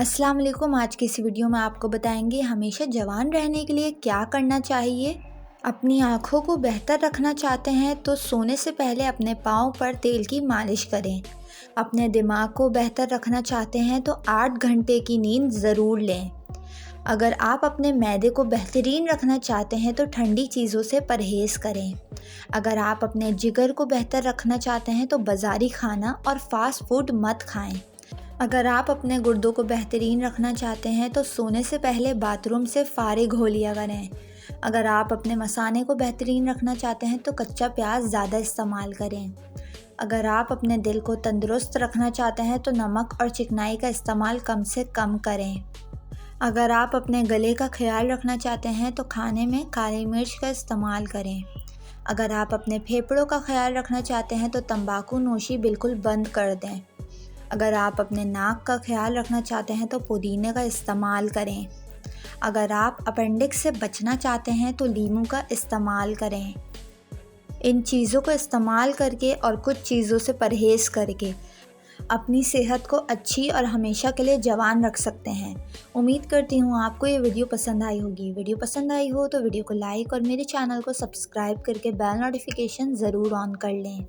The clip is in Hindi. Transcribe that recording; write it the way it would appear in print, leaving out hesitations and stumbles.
अस्सलाम वालेकुम। आज की इस वीडियो में आपको बताएंगे हमेशा जवान रहने के लिए क्या करना चाहिए। अपनी आँखों को बेहतर रखना चाहते हैं तो सोने से पहले अपने पाँव पर तेल की मालिश करें। अपने दिमाग को बेहतर रखना चाहते हैं तो 8 घंटे की नींद ज़रूर लें। अगर आप अपने मैदे को बेहतरीन रखना चाहते हैं तो ठंडी चीज़ों से परहेज़ करें। अगर आप अपने जिगर को बेहतर रखना चाहते हैं तो बाज़ारी खाना और फास्ट फूड मत खाएं। अगर आप अपने गुर्दों को बेहतरीन रखना चाहते हैं तो सोने से पहले बाथरूम से फ़ारिग हो लिया करें। अगर आप अपने मसाने को बेहतरीन रखना चाहते हैं तो कच्चा प्याज ज़्यादा इस्तेमाल करें। अगर आप अपने दिल को तंदुरुस्त रखना चाहते हैं तो नमक और चिकनाई का इस्तेमाल कम से कम करें। अगर आप अपने गले का ख्याल रखना चाहते हैं तो खाने में काली मिर्च का इस्तेमाल करें। अगर आप अपने फेफड़ों का ख्याल रखना चाहते हैं तो तंबाकू नोशी बिल्कुल बंद कर दें। अगर आप अपने नाक का ख्याल रखना चाहते हैं तो पुदीने का इस्तेमाल करें। अगर आप अपेंडिक्स से बचना चाहते हैं तो नींबू का इस्तेमाल करें। इन चीज़ों को इस्तेमाल करके और कुछ चीज़ों से परहेज़ करके अपनी सेहत को अच्छी और हमेशा के लिए जवान रख सकते हैं। उम्मीद करती हूँ आपको ये वीडियो पसंद आई होगी। वीडियो पसंद आई हो तो वीडियो को लाइक और मेरे चैनल को सब्सक्राइब करके बेल नोटिफिकेशन ज़रूर ऑन कर लें।